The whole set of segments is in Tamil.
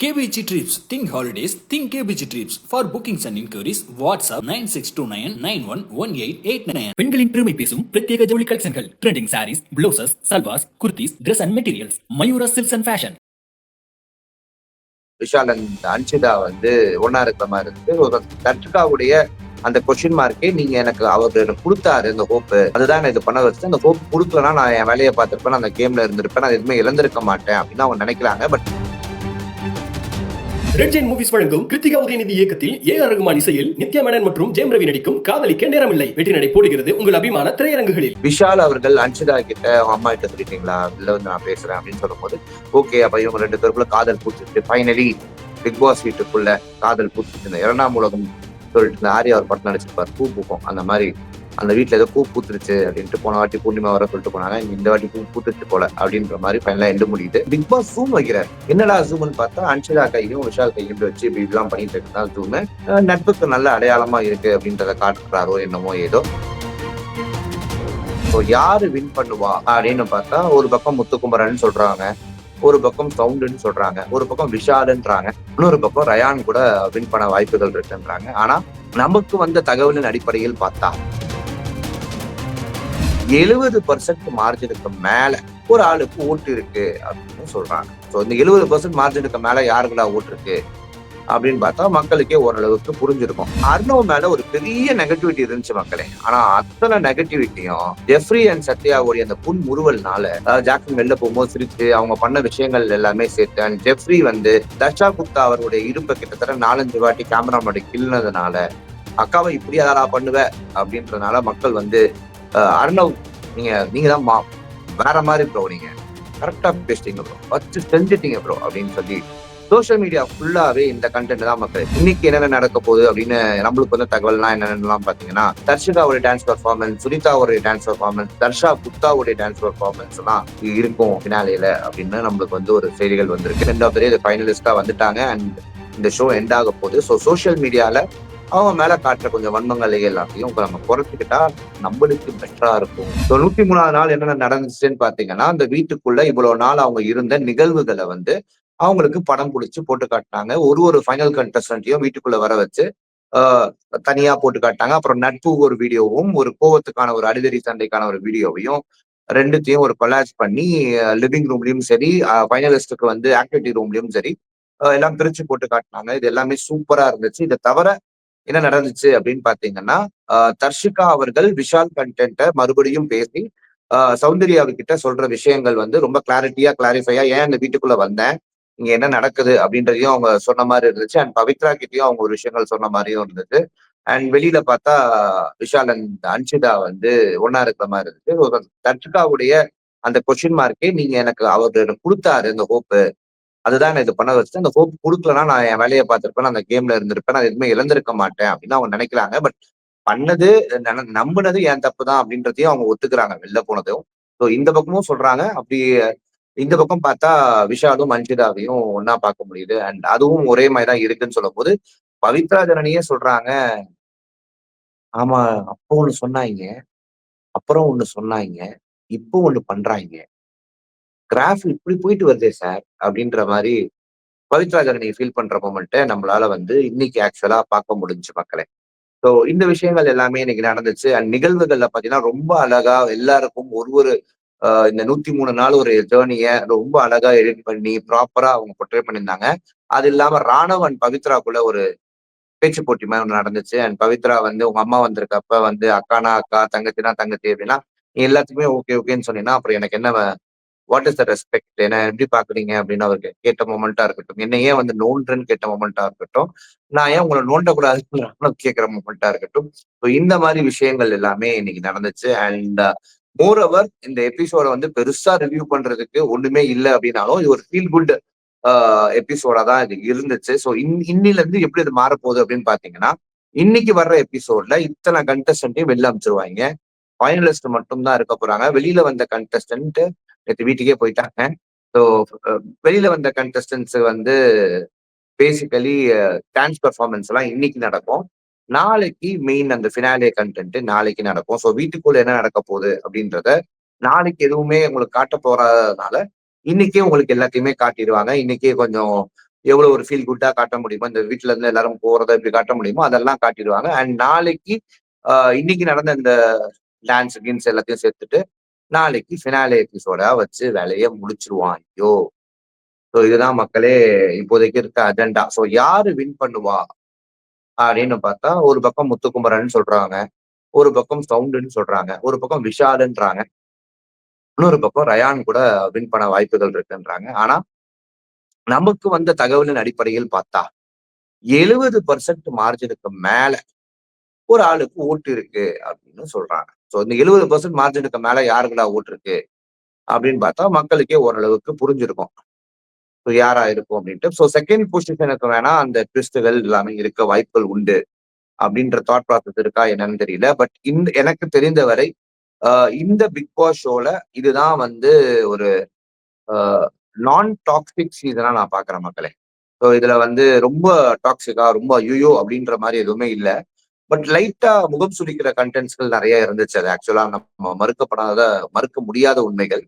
KBG Trips. Think holidays. Think KBG Trips. For bookings and inquiries, WhatsApp 9629911889. பெண்களின் பெருமை பேசும் பிரத்யேக ஜவுளி கலெக்ஷன்கள், trending saris, blouses, salwars, kurtis, dress and materials, Mayura silks and fashion. Vishal and Anshita வந்து ஒன்னா இருக்கிற மாதிரி இருக்கு. ஒரு தர்ஷிகாவுடைய அந்த கொஸ்டின் மார்க்கே நீங்க எனக்கு அவர் கொடுத்தாரு இந்த ஹோப்பு, அதுதான் இது பண்ண வச்சு. அந்த ஹோப் கொடுக்கலன்னா நான் என் வேலையை பார்த்திருப்பேன், அந்த கேம்ல இருந்திருப்பேன், நான் எதுவுமே இழந்திருக்க மாட்டேன் அப்படின்னு அவங்க நினைக்கிறாங்க. பட் ரெட் ஜெயின் மூவிஸ் வழங்கும் கிருத்திகா உதயநிதி இயக்கத்தில் ஏ.ஆர். ரகுமான் இசையில் நித்யா மேனன் மற்றும் ஜெயம் ரவி நடிக்கும் காதலிக்க நேரமில்லை வெற்றி நடை போடுகிறது உங்கள் அபிமான திரையரங்குகளில். விஷால் அவர்கள் அன்ஷிதா கிட்ட அம்மா கிட்ட சொல்லிட்டீங்களா, இல்ல வந்து நான் பேசுறேன் அப்படின்னு சொல்லும் போது, ஓகே அப்ப இவங்க ரெண்டு பேருக்குள்ள காதல் பூச்சிட்டு ஃபைனலி பிக் பாஸ் வீட்டுக்குள்ள காதல் பூச்சிட்டு இந்த இரண்டாம் உலகம் சொல்லிட்டு இந்த ஆரியா ஒரு படம் நடிச்சிருப்பாரு, பூ பூக்கும். அந்த மாதிரி அந்த வீட்டுல ஏதோ பூ பூத்துருச்சு அப்படின்ட்டு போன வாட்டி பூர்ணிமா வர சொல்லிட்டு போனாங்க, இந்த வாட்டி பூ பூத்துருச்சு போல அப்படின்ற மாதிரி ஃபைனலா எண்டு முடியுது. பிக் பாஸ் ஜூம் வைக்கிறார். என்னடா ஜூம்னு பார்த்தா அன்ஷிதா கையும் விஷால் கையும் வச்சு இப்படி எல்லாம் பண்ணிட்டு இருக்கா. ஜூம் நட்புக்கு நல்ல அடையாளமா இருக்கு அப்படின்றத காட்டுறாரோ என்னமோ ஏதோ. யாரு வின் பண்ணுவா அப்படின்னு பார்த்தா, ஒரு பக்கம் முத்துக்குமரன் சொல்றாங்க, ஒரு பக்கம் சவுண்டுன்னு சொல்றாங்க, ஒரு பக்கம் விஷாலுன்றாங்க, இன்னொரு பக்கம் ரயான் கூட வின் பண்ண வாய்ப்புகள் இருக்குன்றாங்க. ஆனா நமக்கு வந்த தகவலின் அடிப்படையில் பார்த்தா 70% மார்ஜினுக்கு மேல ஒரு ஆளுக்கு ஓட்டு இருக்கு அப்படின்னு சொல்றாங்க. இந்த 70% மார்ஜினுக்கு மேல யாருக்குடா ஓட்டு இருக்கு அப்படின்னு பார்த்தா மக்களுக்கே ஓரளவுக்கு புரிஞ்சிருக்கும். அர்ணவ் மேல ஒரு பெரிய நெகட்டிவிட்டி இருந்துச்சு மக்களே. ஆனா அத்தனை நெகட்டிவிட்டியும் ஜெஃப்ரி அண்ட் சத்யாவுடைய அந்த புன்முறுவல்னால, ஜாக்சன் வெளில போகும்போது சிரிச்சு அவங்க பண்ண விஷயங்கள் எல்லாமே சேர்த்து, அண்ட் ஜெஃப்ரி வந்து தர்ஷா குப்தா அவருடைய இருப்பை கிட்டத்தட்ட 4-5 வாட்டி கேமரா மாட்டி கிள்னதுனால, அக்காவை இப்படி அதாடா பண்ணுவ அப்படின்றதுனால மக்கள் வந்து அர்ணவ் நீங்க தான் வேற மாதிரி ப்ரோ, நீங்க கரெக்டா பேசிட்டீங்க ப்ரோ, வச்சு செஞ்சுட்டீங்க ப்ரோ அப்படின்னு சொல்லி சோசியல் மீடியா ஃபுல்லாவே இந்த கண்டென்ட் தான் மக்கள். இன்னைக்கு என்னென்ன நடக்க போகுது அப்படின்னு நம்மளுக்கு வந்து தகவல்லாம் என்னென்னலாம் பாத்தீங்கன்னா, தர்ஷிகாவுடைய டான்ஸ் பெர்ஃபார்மன்ஸ், சுனிதாவுடைய டான்ஸ் பெர்ஃபார்மன்ஸ், தர்ஷா குப்தாவுடைய டான்ஸ் பெர்ஃபார்மன்ஸ் எல்லாம் இருக்கும் பினாலேல அப்படின்னு நம்மளுக்கு வந்து ஒரு செய்திகள் வந்திருக்கு. 2 ஃபைனலிஸ்டா வந்துட்டாங்க அண்ட் இந்த ஷோ எண்ட் ஆக போகுது. சோசியல் மீடியால அவங்க மேல காட்டுற கொஞ்சம் வன்மங்களை எல்லாத்தையும் நம்ம குறைச்சிக்கிட்டா நம்மளுக்கு பெட்டரா இருக்கும். 103ஆவது நாள் என்னென்ன நடந்துச்சுன்னு பாத்தீங்கன்னா, அந்த வீட்டுக்குள்ள இவ்வளவு நாள் அவங்க இருந்த நிகழ்வுகளை வந்து அவங்களுக்கு படம் பிடிச்சு போட்டு காட்டினாங்க. ஒரு ஃபைனல் கண்டஸ்டன்ட்டையும் வீட்டுக்குள்ள வர வச்சு தனியா போட்டு காட்டினாங்க. அப்புறம் நட்பு ஒரு வீடியோவும், ஒரு கோவத்துக்கான ஒரு அடிதடி சண்டைக்கான ஒரு வீடியோவையும் ரெண்டுத்தையும் ஒரு கொலாஜ் பண்ணி லிவிங் ரூம்லயும் சரி, ஃபைனலிஸ்டுக்கு வந்து ஆக்டிவிட்டி ரூம்லயும் சரி எல்லாம் பிரிச்சு போட்டு காட்டினாங்க. இது எல்லாமே சூப்பரா இருந்துச்சு. இதை தவிர என்ன நடந்துச்சு அப்படின்னு பாத்தீங்கன்னா, தர்ஷிகா அவர்கள் விஷால் கண்டென்ட்டை மறுபடியும் பேசி சௌந்தர்யா கிட்ட சொல்ற விஷயங்கள் வந்து ரொம்ப கிளாரிஃபையா ஏன் இந்த வீட்டுக்குள்ள வந்தேன், இங்க என்ன நடக்குது அப்படின்றதையும் அவங்க சொன்ன மாதிரி இருந்துச்சு. அண்ட் பவித்ரா கிட்டயும் அவங்க ஒரு விஷயங்கள் சொன்ன மாதிரியும் இருந்தது. அண்ட் வெளியில பார்த்தா விஷால் அண்ட் அன்ஷிதா வந்து ஒன்னா இருக்கிற மாதிரி இருந்துச்சு. ஒரு தர்ஷிகாவுடைய அந்த கொஸ்டின் மார்க்கே நீங்க எனக்கு அவர் கொடுத்தாரு இந்த ஹோப்பு, அதுதான் இது பண்ண வச்சு. அந்த ஹோப் கொடுக்கலன்னா நான் என் வேலையை பார்த்திருப்பேன், அந்த கேம்ல இருந்திருப்பேன், நான் எதுவுமே இழந்திருக்க மாட்டேன் அப்படின்னு அவங்க நினைக்கிறாங்க. பட் பண்ணது நம்பினது என் தப்பு தான் அப்படின்றதையும் அவங்க ஒத்துக்கிறாங்க வெளில போனதும். ஸோ இந்த பக்கமும் சொல்றாங்க. அப்படி இந்த பக்கம் பார்த்தா விஷாலும் அன்ஷிதாவையும் ஒன்னா பார்க்க முடியுது. அண்ட் அதுவும் ஒரே மாதிரிதான் இருக்குன்னு சொல்லும் போது பவித்ரா ஜனனியே சொல்றாங்க, ஆமா அப்போ ஒண்ணு சொன்னாங்க, அப்புறம் ஒண்ணு சொன்னாங்க, இப்போ ஒண்ணு பண்றாங்க, கிராஃப் இப்படி போயிட்டு வருதே சார் அப்படின்ற மாதிரி பவித்ரா ஜனனி ஃபீல் பண்ற மொமெண்ட்டை நம்மளால வந்து இன்னைக்கு ஆக்சுவலா பார்க்க முடிஞ்சு மக்களே. ஸோ இந்த விஷயங்கள் எல்லாமே இன்னைக்கு நடந்துச்சு. அண்ட் நிகழ்வுகள்ல பாத்தீங்கன்னா ரொம்ப அழகா எல்லாருக்கும் ஒரு இந்த 103 நாள் ஒரு ஜேர்னிய ரொம்ப அழகா எடிட் பண்ணி ப்ராப்பரா அவங்க போர்ட்ரே பண்ணியிருந்தாங்க. அது இல்லாம ராணவ் அண்ட் பவித்ராக்குள்ள ஒரு பேச்சு போட்டி மாதிரி ஒன்று நடந்துச்சு. அண்ட் பவித்ரா வந்து உங்க அம்மா வந்திருக்கப்ப வந்து அக்கானா அக்கா, தங்கச்சினா தங்கச்சி அப்படின்னா நீ எல்லாத்துக்குமே ஓகேன்னு சொன்னீங்கன்னா அப்புறம் எனக்கு என்ன, வாட் இஸ் த ரெஸ்பெக்ட், என்ன எப்படி பாக்குறீங்க அப்படின்னு அவருக்கு கேட்ட மொமெண்டா இருக்கட்டும், என்ன ஏன் வந்து நோன்றன்னு கேட்ட மொமெண்டா இருக்கட்டும், நான் ஏன் உங்களை நோண்டக்கூடாதுன்னு கேட்கிற மொமெண்டா இருக்கட்டும். ஸோ இந்த மாதிரி விஷயங்கள் எல்லாமே இன்னைக்கு நடந்துச்சு. அண்ட் மோர் ஓவர் இந்த எபிசோட வந்து பெருசா ரிவ்யூ பண்றதுக்கு ஒண்ணுமே இல்லை அப்படின்னாலும் இது ஒரு ஃபீல் குட் எபிசோடா தான் இது இருந்துச்சு. ஸோ இன்னில இருந்து எப்படி இது மாறப்போகுது அப்படின்னு பாத்தீங்கன்னா, இன்னைக்கு வர்ற எபிசோட்ல இத்தனை கண்டஸ்டன்ட்டையும் வெளில அமைச்சிருவாங்க. ஃபைனலிஸ்ட் மட்டும் தான் இருக்க போறாங்க. வெளியில வந்த கண்டஸ்டன்ட் நேற்று வீட்டுக்கே போயிட்டாங்க. ஸோ வெளியில வந்த கண்டஸ்டன்ஸ் வந்து பேசிக்கலி டான்ஸ் பெர்ஃபார்மன்ஸ் எல்லாம் இன்னைக்கு நடக்கும். நாளைக்கு மெயின் அந்த ஃபினாலே கண்டென்ட் நாளைக்கு நடக்கும். ஸோ வீட்டுக்குள்ள என்ன நடக்க போகுது அப்படின்றத நாளைக்கு எதுவுமே உங்களுக்கு காட்ட போறதுனால இன்னைக்கே உங்களுக்கு எல்லாத்தையுமே காட்டிடுவாங்க. இன்னைக்கே கொஞ்சம் எவ்வளவு ஒரு ஃபீல் குட்டா காட்ட முடியுமோ, இந்த வீட்டுல இருந்து எல்லாரும் போறத எப்படி காட்ட முடியுமோ அதெல்லாம் காட்டிடுவாங்க. அண்ட் நாளைக்கு இன்னைக்கு நடந்த இந்த டான்ஸ் கின்ஸ் எல்லாத்தையும் சேர்த்துட்டு நாளைக்கு ஃபினாலே எபிசோடா வச்சு வேலையை முடிச்சிருவான். ஐயோ! ஸோ இதுதான் மக்களே இப்போதைக்கு இருக்க அஜெண்டா. ஸோ யாரு வின் பண்ணுவா அப்படின்னு பார்த்தா, ஒரு பக்கம் முத்துக்குமரன் சொல்றாங்க, ஒரு பக்கம் சவுண்டுன்னு சொல்றாங்க, ஒரு பக்கம் விஷாலுன்றாங்க, இன்னொரு பக்கம் ரயான் கூட வின் பண்ண வாய்ப்புகள் இருக்குன்றாங்க. ஆனா நமக்கு வந்த தகவலின் அடிப்படையில் பார்த்தா 70% மார்ஜினுக்கு மேல ஒரு ஆளுக்கு ஓட்டு இருக்கு அப்படின்னு சொல்றாங்க. ஸோ இந்த 70% மார்ஜினுக்கு மேல யாருக்குடா ஓட்டு இருக்கு அப்படின்னு பார்த்தா மக்களுக்கே ஓரளவுக்கு புரிஞ்சிருக்கும். ஸோ யாரா இருக்கும் அப்படின்ட்டு. ஸோ செகண்ட் பொசிஷனுக்கு வேணா அந்த ட்விஸ்டுகள் எல்லாமே இருக்க வாய்ப்புகள் உண்டு அப்படின்ற தாட் ப்ராசஸ் இருக்கா என்னன்னு தெரியல. பட் இந்த எனக்கு தெரிந்தவரை இந்த பிக் பாஸ் ஷோல இதுதான் வந்து ஒரு நான் டாக்ஸிக் சீசனா நான் பாக்குறேன் மக்களே. ஸோ இதுல வந்து ரொம்ப டாக்ஸிக்கா ரொம்ப ஐயோ அப்படின்ற மாதிரி எதுவுமே இல்ல. பட் லைட்டா முகம் சுளிக்கிற கண்டென்ட்ஸ்கள் நிறைய இருந்துச்சு. அது ஆக்சுவலா நம்ம மறுக்க முடியாத உண்மைகள்.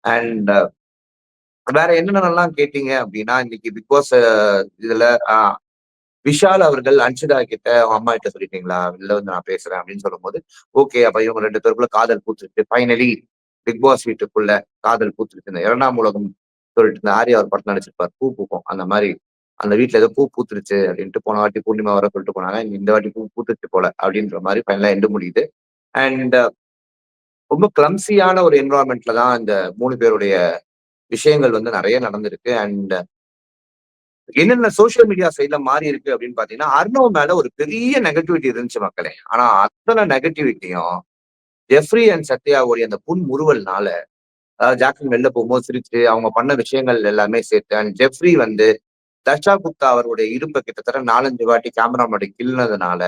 அண்ட் வேற என்னென்னலாம் கேட்டீங்க அப்படின்னா, இன்னைக்கு பிக் பாஸ் இதுல விஷால் அவர்கள் அன்ஷிதா கிட்ட அவங்க அம்மா கிட்ட சொல்லிட்டீங்களா? வெளில வந்து நான் பேசுறேன் அப்படின்னு சொல்லும்போது, ஓகே. அப்ப இவங்க 2 பேருக்குள்ள காதல் பூத்துருச்சு. ஃபைனலி பிக் பாஸ் வீட்டுக்குள்ள காதல் பூத்துருச்சு. இந்த 2ஆம் உலகம் சொல்லிட்டு இந்த ஆர்யா ஒரு படத்துல நடிச்சிருப்பாரு. பூ பூக்கும். அந்த மாரி அந்த வீட்ல ஏதோ பூ பூத்துருச்சு அப்படின்ட்டு போன வாட்டி பூர்ணிமா வர சொல்லிட்டு போனாங்க. இந்த வாட்டி பூ பூத்துருச்சு போல அப்படின்ற மாரி ஃபைனலா எண்டு முடியுது. அண்ட் ரொம்ப கிளம்சியான ஒரு என்விரான்மென்ட்ல தான் இந்த 3 பேருடைய விஷயங்கள் வந்து நெறைய நடந்திருக்கு. அண்ட் என்னென்ன சோசியல் மீடியா சைட்ல மாறி இருக்கு அப்படின்னு பாத்தீங்கன்னா, அர்ணவ் மேல ஒரு பெரிய நெகட்டிவிட்டி இருந்துச்சு மக்களே. ஆனா அத்தனை நெகட்டிவிட்டியும் ஜெஃப்ரி அண்ட் சத்யாவுடைய அந்த புன்முறுவல்னால, அதாவது ஜாக்லின் வெளில போகும்போது சிரிச்சு, அவங்க பண்ண விஷயங்கள் எல்லாமே சேர்த்து அண்ட் ஜெஃப்ரி வந்து தர்ஷா குப்தா அவருடைய இடுப்ப கிட்டத்தட்ட 4, 5 வாட்டி கேமரா முன்னாடி கிள்னதுனால,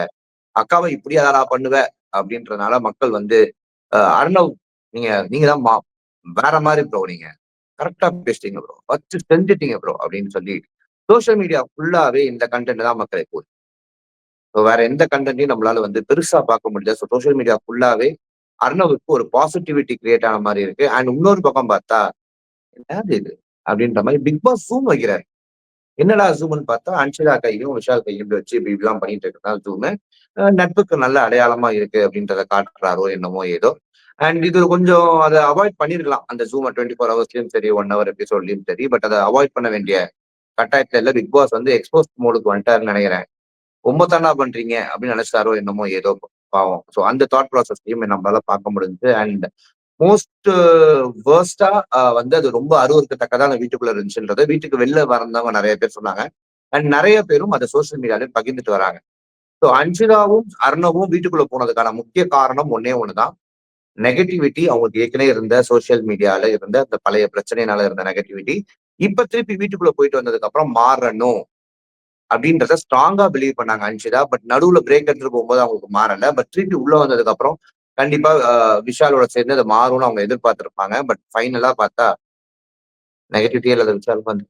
அக்காவ இப்படியாடா பண்ணுவ? அப்படின்றதுனால மக்கள் வந்து அர்ணவ் நீங்க நீங்க தான் வேற மாரி ப்ரோ நீங்க. கரெக்ட்டா பேசிட்டீங்க ப்ரோ. வச்சு செஞ்சுட்டீங்க ப்ரோ அப்படின்னு சொல்லி சோசியல் மீடியா ஃபுல்லாவே இந்த கன்டென்ட் தான் மக்களே போகுது. ஸோ வேற எந்த கன்டென்ட்டையும் நம்மளால வந்து பெருசா பார்க்க முடியல. ஸோ சோசியல் மீடியா ஃபுல்லாவே அர்ணவுக்கு ஒரு பாசிட்டிவிட்டி கிரியேட் ஆன மாரி இருக்கு. அண்ட் இன்னொரு பக்கம் பார்த்தா, என்னது இது? அப்படின்ற மாரி பிக் பாஸ் ஜூம் வைக்கிறாரு. என்னடா ஜூம்ன்னு பார்த்தா, அன்ஷிதா கையும், விஷால் கையும் இப்படி வச்சு இப்படி இப்படிலாம் பண்ணிட்டு இருக்கிறதா ஜூமு. நட்புக்கு நல்ல அடையாளமா இருக்கு அப்படின்றத காட்டுறாரோ என்னமோ ஏதோ. அண்ட் இது கொஞ்சம் அத அவாய்ட் பண்ணியிருக்கலாம். அந்த ஜூம 24 ஹவர்ஸ்லயும் சரி, 1 ஹவர் எபிசோட்லயும் சரி. பட் அத அவாய்ட் பண்ண வேண்டிய கட்டாயத்துல இல்ல. பிக் பாஸ் வந்து எக்ஸ்போஸ் மோடுக்கு வந்துட்டாருன்னு நெனைக்கிறேன். ரொம்ப தாண்டா பண்றீங்க அப்படின்னு நினைச்சிட்டாரோ என்னமோ ஏதோ பாவம். ஸோ அந்த தாட் ப்ராசஸ்லயும் நம்மளால பார்க்க முடிஞ்சது. அண்ட் மோஸ்ட் வேர்ஸ்டா வந்து அது ரொம்ப அருவருக்கத்தக்கதா அந்த வீட்டுக்குள்ள இருந்துச்சுன்றத வீட்டுக்கு வெளில வந்தவங்க நிறைய பேர் சொன்னாங்க. அண்ட் நிறைய பேரும் அதை சோசியல் மீடியால பகிர்ந்துட்டு வராங்க. ஸோ அன்ஷிதாவும் அர்ணவும் வீட்டுக்குள்ள போனதுக்கான முக்கிய காரணம் ஒன்னே ஒண்ணுதான். நெகட்டிவிட்டி. அவங்களுக்கு ஏற்கனவே இருந்த சோசியல் மீடியால இருந்த அந்த பழைய பிரச்சனையினால இருந்த நெகட்டிவிட்டி இப்ப திருப்பி வீட்டுக்குள்ள போயிட்டு வந்ததுக்கு அப்புறம் மாறணும் அப்படின்றத ஸ்ட்ராங்கா பிலீவ் பண்ணாங்க அன்ஷிதா. பட் நடுவுல பிரேக் எடுத்துட்டு போகும்போது அவங்களுக்கு மாறல. பட் திருப்பி உள்ள வந்ததுக்கு அப்புறம் கண்டிப்பா விஷாலோட சேர்ந்து அது மாறும்னு அவங்க எதிர்பார்த்திருப்பாங்க. பட் ஃபைனலா பார்த்தா நெகட்டிவிட்டியே இல்லாத விஷால் வந்து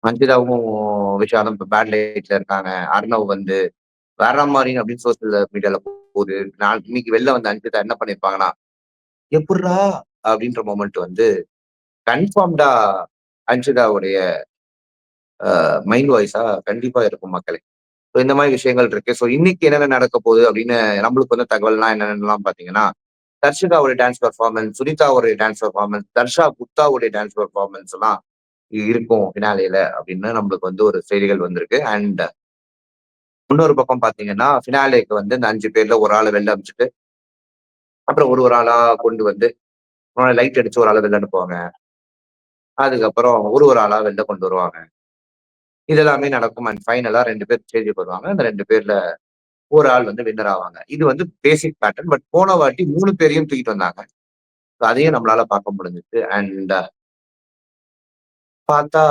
அன்ஷிதாவும் விஷாலும் இப்ப பேட் லைட்ல இருக்காங்க. அர்ணவ் வந்து வேற மாதிரி அப்படின்னு சோசியல் மீடியால போகுது. நான் இன்னைக்கு வெளில வந்து அன்ஷிதா என்ன பண்ணிருப்பாங்கன்னா, எப்புட்றா அப்படின்ற மொமெண்ட் வந்து கன்ஃபார்ம்டா அன்ஷிதாவுடைய மைண்ட் வாய்ஸா கண்டிப்பா இருக்கும் மக்களே. ஸோ இந்த மாதிரி விஷயங்கள் இருக்கு. ஸோ இன்னைக்கு என்னென்ன நடக்க போகுது அப்படின்னு நம்மளுக்கு வந்து தகவல்லாம் என்னென்னலாம் பார்த்தீங்கன்னா, தர்ஷிகாவுடைய டான்ஸ் பெர்ஃபார்மன்ஸ், சுனிதாவுடைய டான்ஸ் பெர்ஃபார்மன்ஸ், தர்ஷா குப்தாவுடைய டான்ஸ் பெர்ஃபார்மன்ஸ் எல்லாம் இருக்கும் ஃபினாலேல அப்படின்னு நம்மளுக்கு வந்து ஒரு செய்திகள் வந்திருக்கு. அண்ட் இன்னொரு பக்கம் பார்த்தீங்கன்னா, ஃபினாலேக்கு வந்து இந்த 5 பேர்ல ஒரு ஆள வெளில அனுப்பிச்சுட்டு, அப்புறம் ஒரு ஆளா கொண்டு வந்து லைட் அடிச்சு ஒரு ஆள வெளில அனுப்புவாங்க. அதுக்கப்புறம் ஒரு ஆளா வெளில கொண்டு வருவாங்க. இது எல்லாமே நடக்கும். அண்ட் ஃபைனலா 2 பேர் ஸ்டேஜுக்கு வருவாங்க. அந்த 2 பேர்ல ஒரு ஆள் வந்து வின்னர் ஆவாங்க. இது வந்து பேசிக் பேட்டர்ன். பட் போன வாட்டி 3 பேரையும் தூக்கிட்டு வந்தாங்க. So அதையும் நம்மளால பார்க்க முடிஞ்சுச்சு. அண்ட் பார்த்தா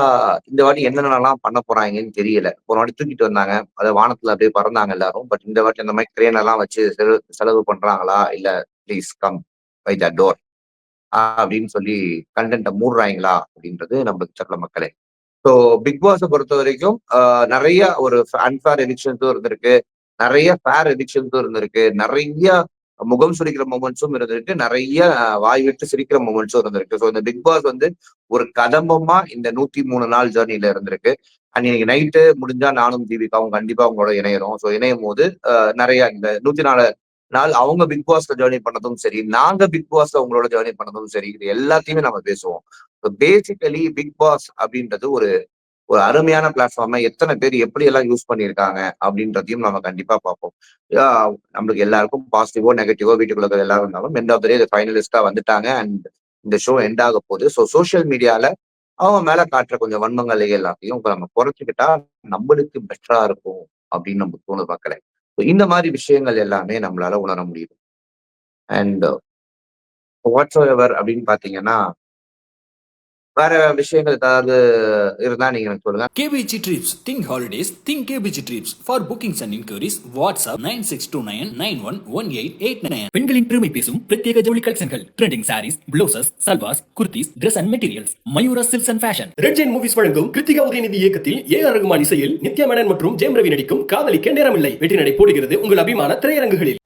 இந்த வாட்டி என்னென்னலாம் பண்ண போறாங்கன்னு தெரியல. போன வாட்டி தூக்கிட்டு வந்தாங்க. அத வானத்துல அப்படியே பறந்தாங்க எல்லாரும். பட் இந்த வாட்டி அந்த மாரி கிரேன் எல்லாம் வச்சு செலவு பண்றாங்களா? இல்ல please come by the door அப்படின்னு சொல்லி கன்டென்ட்ட மூடுறாய்ங்களா? அப்படின்றது நம்மளுக்கு தெரியல மக்களே. ஸோ பிக் பாஸ பொறுத்தவரைக்கும் நெறைய ஒரு அன்ஃபேர் எவிக்ஷன்ஸும் இருந்திருக்கு. நெறைய ஃபேர் எவிக்ஷன்ஸும் இருந்திருக்கு. நெறைய முகம் சுளிக்கிற மூமெண்ட்ஸும் இருந்திருக்கு, நிறைய வாய் விட்டு சிரிக்கிற மூமெண்ட்ஸும் இருந்திருக்கு. ஸோ இந்த பிக் பாஸ் வந்து ஒரு கதம்பமா இந்த 103 நாள் ஜேர்னில இருந்திருக்கு. அண்ட் இன்னைக்கு நைட்டு முடிஞ்சா நானும் தீபிகாவும் கண்டிப்பா உங்களோட இணையறோம். ஸோ இணையும் போது நிறைய இந்த 104 நாள் அவங்க பிக் பாஸ்ல ஜேர்னி பண்ணதும் சரி, நாங்க பிக் பாஸ்ல உங்களோட ஜேர்னி பண்ணதும் சரி, இது எல்லாத்தையுமே நம்ம பேசுவோம். பேசிக்கலி பிக் பாஸ் அப்படின்றது ஒரு ஒரு அருமையான பிளாட்ஃபார்மை எத்தனை பேர் எப்படி எல்லாம் யூஸ் பண்ணியிருக்காங்க அப்படின்றதையும் நம்ம கண்டிப்பா பார்ப்போம். நம்மளுக்கு எல்லாருக்கும் பாசிட்டிவோ நெகட்டிவோ வீட்டுக்குள்ள எல்லாரும் இருந்தாலும் எண்ட் ஆஃப் த டே ஃபைனலிஸ்டா வந்துட்டாங்க. அண்ட் இந்த ஷோ எண்ட் ஆக போகுது. ஸோ சோசியல் மீடியால அவங்க மேல காட்டுற கொஞ்சம் வன்மங்களை எல்லாத்தையும் நம்ம குறைச்சிக்கிட்டா நம்மளுக்கு பெட்டரா இருக்கும் அப்படின்னு நம்ம தோணு பார்க்கல. இந்த மாதிரி விஷயங்கள் எல்லாமே நம்மளால உணர முடியுது. அண்ட் வாட்ஸ் எவர் அப்படின்னு பாத்தீங்கன்னா வேற விஷயங்கள் ஏதாவது இருந்தா நீங்க எனக்கு சொல்லுங்க. KBG Trips. Think holidays. Think KBG Trips. For bookings and inquiries, WhatsApp 9629911889. பெண்களின் பெருமை பேசும் பிரத்யேக ஜவுளி கலெக்ஷன்கள். Trending saris, blouses, salwars, kurtis, Dress and Materials. Mayura silks and fashion. Red giant movies வழங்கும் கிருத்திகா உதயநிதி இயக்கத்தில் ஏஆர் ரகுமான் இசையில் நித்யா மேனன் மற்றும் ஜெயம் ரவி நடிக்கும் காதலிக்க நேரமில்லை வெற்றி நடை போடுகிறது உங்கள் அபிமான திரையரங்குகளில்.